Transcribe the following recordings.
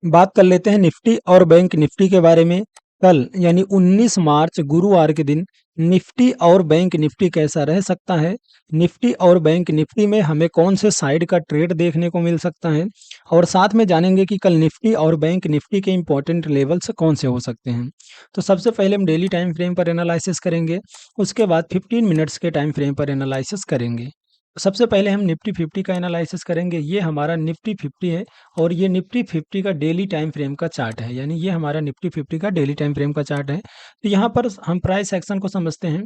बात कर लेते हैं निफ्टी और बैंक निफ्टी के बारे में। कल यानी 19 मार्च गुरुवार के दिन निफ्टी और बैंक निफ्टी कैसा रह सकता है, निफ्टी और बैंक निफ्टी में हमें कौन से साइड का ट्रेड देखने को मिल सकता है, और साथ में जानेंगे कि कल निफ्टी और बैंक निफ्टी के इंपॉर्टेंट लेवल्स कौन से हो सकते हैं। तो सबसे पहले हम डेली टाइम फ्रेम पर एनालिसिस करेंगे, उसके बाद 15 मिनट्स के टाइम फ्रेम पर एनालिसिस करेंगे। सबसे पहले हम निफ्टी 50 का एनालिसिस करेंगे। ये हमारा निफ्टी 50 है और ये निफ्टी 50 का डेली टाइम फ्रेम का चार्ट है, यानी ये हमारा निफ्टी 50 का डेली टाइम फ्रेम का चार्ट है। तो यहाँ पर हम प्राइस एक्शन को समझते हैं।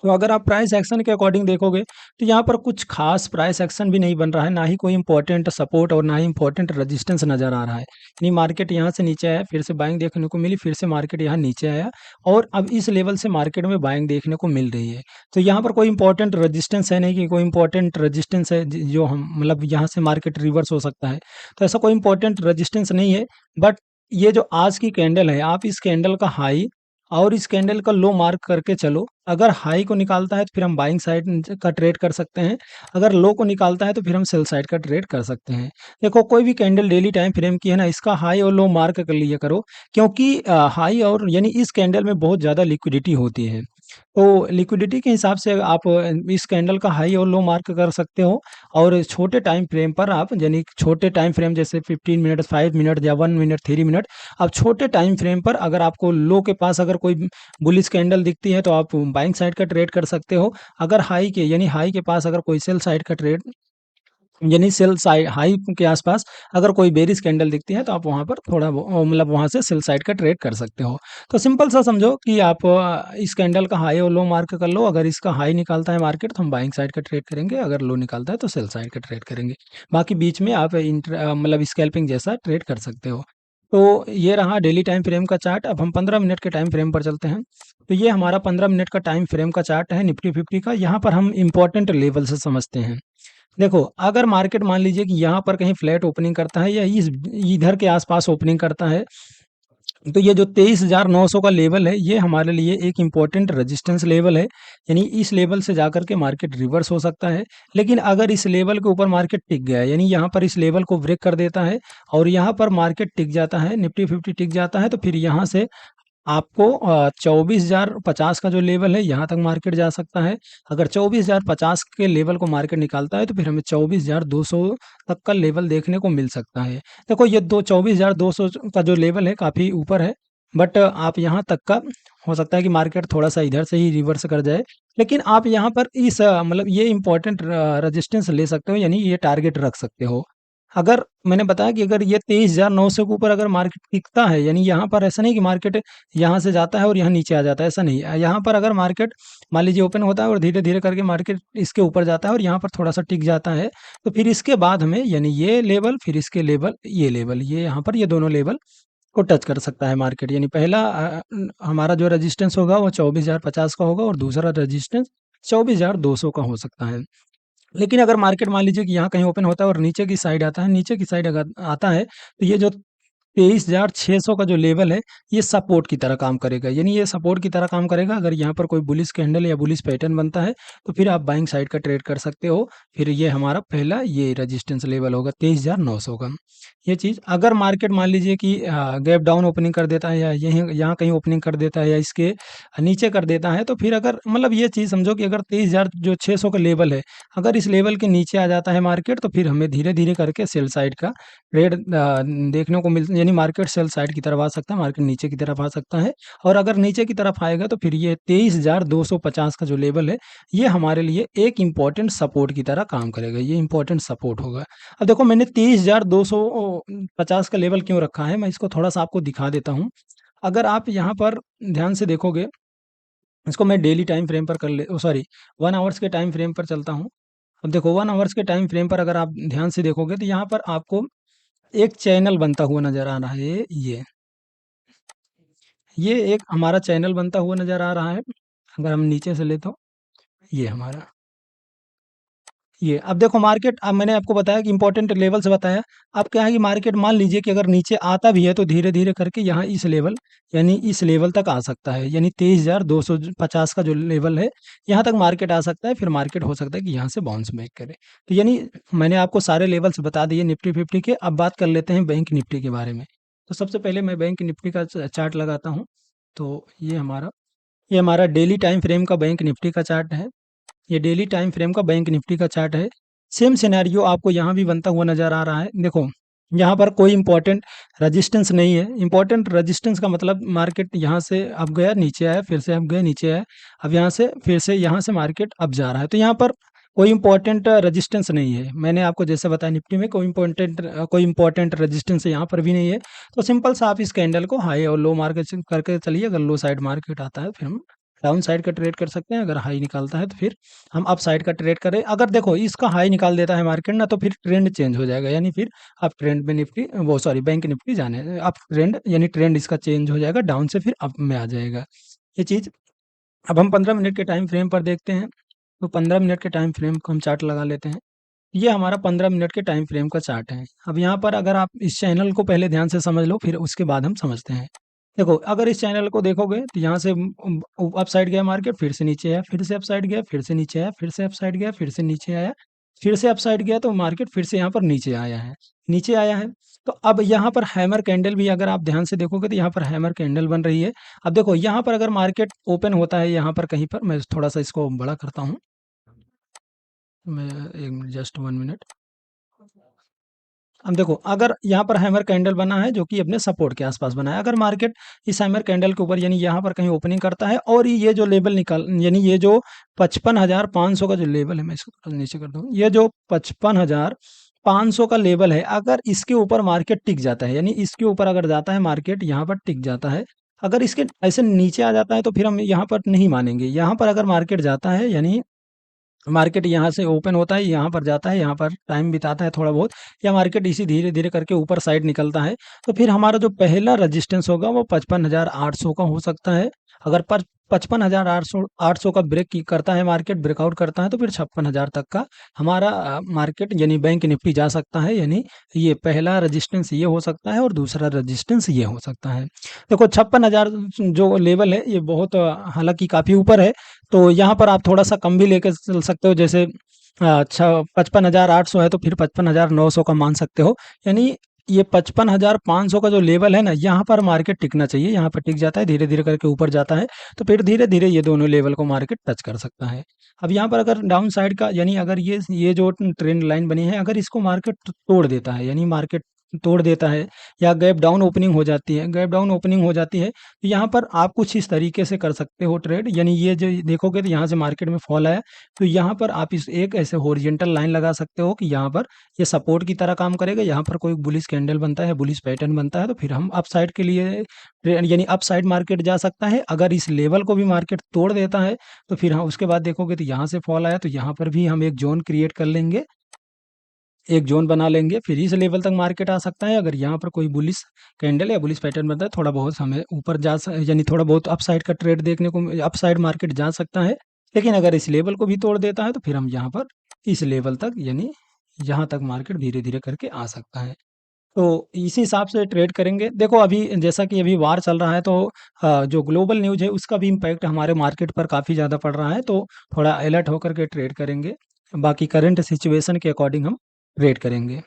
तो अगर आप प्राइस एक्शन के अकॉर्डिंग देखोगे तो यहाँ पर कुछ खास प्राइस एक्शन भी नहीं बन रहा है, ना ही कोई इंपॉर्टेंट सपोर्ट और ना ही इंपॉर्टेंट रेजिस्टेंस नजर आ रहा है। यानी मार्केट यहाँ से नीचे आया, फिर से बाइंग देखने को मिली, फिर से मार्केट यहाँ नीचे आया और अब इस लेवल से मार्केट में बाइंग देखने को मिल रही है। तो यहाँ पर कोई इंपॉर्टेंट रेजिस्टेंस है नहीं कि कोई इंपॉर्टेंट रेजिस्टेंस है जो हम मतलब यहाँ से मार्केट रिवर्स हो सकता है। तो ऐसा कोई इंपॉर्टेंट रेजिस्टेंस नहीं है। बट ये जो आज की कैंडल है, आप इस कैंडल का हाई और इस कैंडल का लो मार्क करके चलो। अगर हाई को निकालता है तो फिर हम बाइंग साइड का ट्रेड कर सकते हैं, अगर लो को निकालता है तो फिर हम सेल साइड का ट्रेड कर सकते हैं। देखो कोई भी कैंडल डेली टाइम फ्रेम की है ना, इसका हाई और लो मार्क कर लिया करो, क्योंकि हाई और यानी इस कैंडल में बहुत ज़्यादा लिक्विडिटी होती है। तो लिक्विडिटी के हिसाब से आप इस कैंडल का हाई और लो मार्क कर सकते हो। और छोटे टाइम फ्रेम पर आप यानी छोटे टाइम फ्रेम जैसे 15 मिनट, 5 मिनट या 1 मिनट, 3 मिनट, अब छोटे टाइम फ्रेम पर अगर आपको लो के पास अगर कोई बुलिश कैंडल दिखती है तो आप बाइंग साइड का ट्रेड कर सकते हो। अगर हाई के यानी हाई के पास अगर कोई सेल साइड का ट्रेड यानी सेल साइड हाई के आसपास अगर कोई बेरिश कैंडल दिखती है तो आप वहां पर थोड़ा मतलब वहां से सेल साइड का ट्रेड कर सकते हो। तो सिंपल सा समझो कि आप इस कैंडल का हाई और लो मार्क कर लो। अगर इसका हाई निकालता है मार्केट तो हम बाइंग साइड का ट्रेड करेंगे, अगर लो निकालता है तो सेल साइड का ट्रेड करेंगे। बाकी बीच में आप मतलब स्कैल्पिंग जैसा ट्रेड कर सकते हो। तो ये रहा डेली टाइम फ्रेम का चार्ट। अब हम 15 मिनट के टाइम फ्रेम पर चलते हैं। तो ये हमारा 15 मिनट का टाइम फ्रेम का चार्ट है निफ्टी 50 का। यहाँ पर हम इंपॉर्टेंट लेवल से समझते हैं। देखो अगर मार्केट मान लीजिए कि यहाँ पर कहीं फ्लैट ओपनिंग करता है या इस इधर के आसपास ओपनिंग करता है, तो ये जो 23,900 का लेवल है ये हमारे लिए एक इम्पोर्टेंट रेजिस्टेंस लेवल है। यानी इस लेवल से जाकर के मार्केट रिवर्स हो सकता है। लेकिन अगर इस लेवल के ऊपर मार्केट टिक गया, यानी यहाँ पर इस लेवल को ब्रेक कर देता है और यहाँ पर मार्केट टिक जाता है, निफ्टी 50 टिक जाता है, तो फिर यहाँ से आपको 24,050 का जो लेवल है यहाँ तक मार्केट जा सकता है। अगर 24,050 के लेवल को मार्केट निकालता है तो फिर हमें 24,200 तक का लेवल देखने को मिल सकता है। देखो ये दो 24,200 का जो लेवल है काफ़ी ऊपर है। बट आप यहाँ तक का हो सकता है कि मार्केट थोड़ा सा इधर से ही रिवर्स कर जाए। लेकिन आप यहाँ पर इस मतलब ये इंपॉर्टेंट रजिस्टेंस ले सकते हो, यानी ये टारगेट रख सकते हो। अगर मैंने बताया कि अगर ये 23,900 के ऊपर अगर मार्केट टिकता है, यानी यहाँ पर ऐसा नहीं कि मार्केट यहाँ से जाता है और यहाँ नीचे आ जाता है, ऐसा नहीं है। यहाँ पर अगर मार्केट मान लीजिए ओपन होता है और धीरे-धीरे करके मार्केट इसके ऊपर जाता है और यहाँ पर थोड़ा-सा टिक जाता है, तो फिर इसके बाद हमें यानी ये लेवल, फिर इसके लेवल, ये यहाँ पर ये दोनों लेवल को टच कर सकता है मार्केट। यानी पहला हमारा जो रेजिस्टेंस होगा वो 24,050 का होगा और दूसरा रेजिस्टेंस 24,200 का हो सकता है। लेकिन अगर मार्केट मान लीजिए कि यहाँ कहीं ओपन होता है और नीचे की साइड आता है, नीचे की साइड अगर आता है, तो ये जो 23,600 का जो लेवल है, ये सपोर्ट की तरह काम करेगा। यानी ये सपोर्ट की तरह काम करेगा। अगर यहाँ पर कोई बुलिश कैंडल या बुलिश पैटर्न बनता है, तो फिर आप बाइंग साइड का ट्रेड कर सकते हो। फिर ये हमारा पहला ये रेजिस्टेंस लेवल होगा 23,900 का। ये चीज़ अगर मार्केट मान लीजिए कि गैप डाउन ओपनिंग कर देता है या यहीं यहाँ कहीं ओपनिंग कर देता है या इसके नीचे कर देता है, तो फिर अगर मतलब ये चीज़ समझो कि अगर 23,000 जो 600 का लेवल है, अगर इस लेवल के नीचे आ जाता है मार्केट, तो फिर हमें धीरे-धीरे करके सेल साइड का ट्रेड देखने को मिल यानी मार्केट सेल साइड की तरफ आ सकता है, मार्केट नीचे की तरफ आ सकता है। और अगर नीचे की तरफ आएगा तो फिर ये 23,250 का जो लेवल है, ये हमारे लिए एक इम्पोर्टेंट सपोर्ट की तरह काम करेगा, ये इम्पोर्टेंट सपोर्ट होगा। अब देखो मैंने 23,250 का लेवल क्यों रखा है, मैं इसको थोड़ा-सा आपको दिखा देता हूँ। अगर आप यहाँ पर ध्यान से देखोगे, इसको मैं डेली टाइम फ्रेम पर कर ले ओ सॉरी 1 आवर्स के टाइम फ्रेम पर चलता हूँ। अब देखो 1 आवर्स के टाइम फ्रेम पर अगर आप ध्यान से देखोगे तो यहाँ पर आपको एक चैनल बनता हुआ नज़र आ रहा है, ये एक हमारा चैनल बनता हुआ नज़र आ रहा है। अगर हम नीचे से ले तो ये हमारा ये अब देखो मार्केट, अब मैंने आपको बताया कि इंपॉर्टेंट लेवल से बताया। अब क्या है कि मार्केट मान लीजिए कि अगर नीचे आता भी है तो धीरे धीरे करके यहाँ इस लेवल, यानी इस लेवल तक आ सकता है, यानी 23,250 का जो लेवल है, यहाँ तक मार्केट आ सकता है। फिर मार्केट हो सकता है कि यहाँ से बाउंस बैक करे। तो यानी मैंने आपको सारे लेवल्स बता दिए निफ्टी फिफ्टी के। अब बात कर लेते हैं बैंक निफ्टी के बारे में। तो सबसे पहले मैं बैंक निफ्टी का चार्ट लगाता हूँ। तो ये हमारा डेली टाइम फ्रेम का बैंक निफ्टी का चार्ट है। ये डेली टाइम फ्रेम का बैंक निफ्टी का चार्ट है। सेम सिनेरियो आपको यहाँ भी बनता हुआ नजर आ रहा है। देखो यहाँ पर कोई इंपॉर्टेंट रेजिस्टेंस नहीं है। इंपॉर्टेंट रेजिस्टेंस का मतलब मार्केट यहाँ से अब गया नीचे आया, फिर से अब गया नीचे आया, अब यहाँ से फिर से यहाँ से मार्केट अब जा रहा है। तो यहाँ पर कोई इंपॉर्टेंट रेजिस्टेंस नहीं है। मैंने आपको जैसे बताया निफ्टी में कोई इंपॉर्टेंट रेजिस्टेंस यहाँ पर भी नहीं है। तो सिंपल सा आप इस कैंडल को हाई और लो मार्केट करके चलिए। अगर लो साइड मार्केट आता है फिर हम डाउन साइड का ट्रेड कर सकते हैं, अगर हाई निकालता है तो फिर हम अप साइड का ट्रेड करें। अगर देखो इसका हाई निकाल देता है मार्केट ना, तो फिर ट्रेंड चेंज हो जाएगा, यानी फिर आप ट्रेंड में निफ्टी वो सॉरी बैंक निफ्टी जाने आप ट्रेंड, यानी ट्रेंड इसका चेंज हो जाएगा, डाउन से फिर अप में आ जाएगा ये चीज़। अब हम 15 मिनट के टाइम फ्रेम पर देखते हैं। तो 15 मिनट के टाइम फ्रेम को हम चार्ट लगा लेते हैं। ये हमारा 15 मिनट के टाइम फ्रेम का चार्ट है। अब यहाँ पर अगर आप इस चैनल को पहले ध्यान से समझ लो, फिर उसके बाद हम समझते हैं। देखो अगर इस चैनल को देखोगे तो यहाँ से अप साइड गया मार्केट, फिर से नीचे आया, फिर से अप साइड गया, फिर से नीचे आया, फिर से अप साइड गया, फिर से नीचे आया, फिर से अप साइड गया, तो मार्केट फिर से यहाँ पर नीचे आया है। तो अब यहाँ पर हैमर कैंडल भी अगर आप ध्यान से देखोगे तो यहाँ पर हैमर कैंडल बन रही है। अब देखो यहाँ पर अगर मार्केट ओपन होता है, यहाँ पर कहीं पर, मैं थोड़ा सा इसको बड़ा करता हूँ, मैं एक मिनट, जस्ट 1 मिनट। अब देखो अगर यहाँ पर हैमर कैंडल बना है जो कि अपने सपोर्ट के आसपास बना है, अगर मार्केट इस हैमर कैंडल के ऊपर यानी यहाँ पर कहीं ओपनिंग करता है और ये जो लेवल निकाल, यानी ये जो 55,500 का जो लेवल है, मैं इसको थोड़ा नीचे कर दूँ, ये जो 55,500 का लेवल है, अगर इसके ऊपर मार्केट टिक जाता है, यानी इसके ऊपर अगर जाता है मार्केट, यहाँ पर टिक जाता है, अगर इसके ऐसे नीचे आ जाता है तो फिर हम यहाँ पर नहीं मानेंगे। यहाँ पर अगर मार्केट जाता है, यानी मार्केट यहाँ से ओपन होता है, यहाँ पर जाता है, यहाँ पर टाइम बिताता है थोड़ा बहुत, या मार्केट इसी धीरे धीरे करके ऊपर साइड निकलता है, तो फिर हमारा जो पहला रजिस्टेंस होगा वो 55,800 का हो सकता है। अगर पर 55,800 का करता है मार्केट, ब्रेकआउट करता है, तो फिर 56,000 तक का हमारा मार्केट यानी बैंक निफ्टी जा सकता है। यानी ये पहला रजिस्टेंस ये हो सकता है और दूसरा रजिस्टेंस ये हो सकता है। देखो 56,000 जो लेवल है ये बहुत हालांकि काफ़ी ऊपर है। तो यहाँ पर आप थोड़ा सा कम भी लेकर चल सकते हो, जैसे अच्छा 55,800 है तो फिर 55,900 का मान सकते हो। यानी ये 55,500 का जो लेवल है ना, यहाँ पर मार्केट टिकना चाहिए। यहाँ पर टिक जाता है, धीरे धीरे करके ऊपर जाता है, तो फिर धीरे धीरे ये दोनों लेवल को मार्केट टच कर सकता है। अब यहाँ पर अगर डाउन साइड का, यानी अगर ये जो ट्रेंड लाइन बनी है, अगर इसको मार्केट तोड़ देता है, यानी मार्केट तोड़ देता है या गैप डाउन ओपनिंग हो जाती है, गैप डाउन ओपनिंग हो जाती है, तो यहाँ पर आप कुछ इस तरीके से कर सकते हो ट्रेड। यानी ये जो देखोगे तो यहाँ से मार्केट में फॉल आया, तो यहाँ पर आप इस एक ऐसे हॉरिजॉन्टल लाइन लगा सकते हो कि यहाँ पर ये सपोर्ट की तरह काम करेगा। यहाँ पर कोई बुलिश कैंडल बनता है, बुलिश पैटर्न बनता है, तो फिर हम अप साइड के लिए यानी अप साइड मार्केट जा सकता है। अगर इस लेवल को भी मार्केट तोड़ देता है तो फिर हम उसके बाद देखोगे तो यहाँ से फॉल आया, तो यहाँ पर भी हम एक जोन क्रिएट कर लेंगे, एक जोन बना लेंगे, फिर इस लेवल तक मार्केट आ सकता है। अगर यहाँ पर कोई बुलिश कैंडल या बुलिश पैटर्न बनता है, थोड़ा बहुत हमें ऊपर यानी थोड़ा बहुत अपसाइड का ट्रेड देखने को, अपसाइड मार्केट जा सकता है। लेकिन अगर इस लेवल को भी तोड़ देता है तो फिर हम यहाँ पर इस लेवल तक, यानी यहाँ तक मार्केट धीरे धीरे करके आ सकता है। तो इसी हिसाब से ट्रेड करेंगे। देखो अभी जैसा कि अभी वार चल रहा है, तो जो ग्लोबल न्यूज़ है उसका भी इम्पैक्ट हमारे मार्केट पर काफ़ी ज़्यादा पड़ रहा है, तो थोड़ा अलर्ट होकर के ट्रेड करेंगे। बाकी करंट सिचुएशन के अकॉर्डिंग हम ट्रेड करेंगे।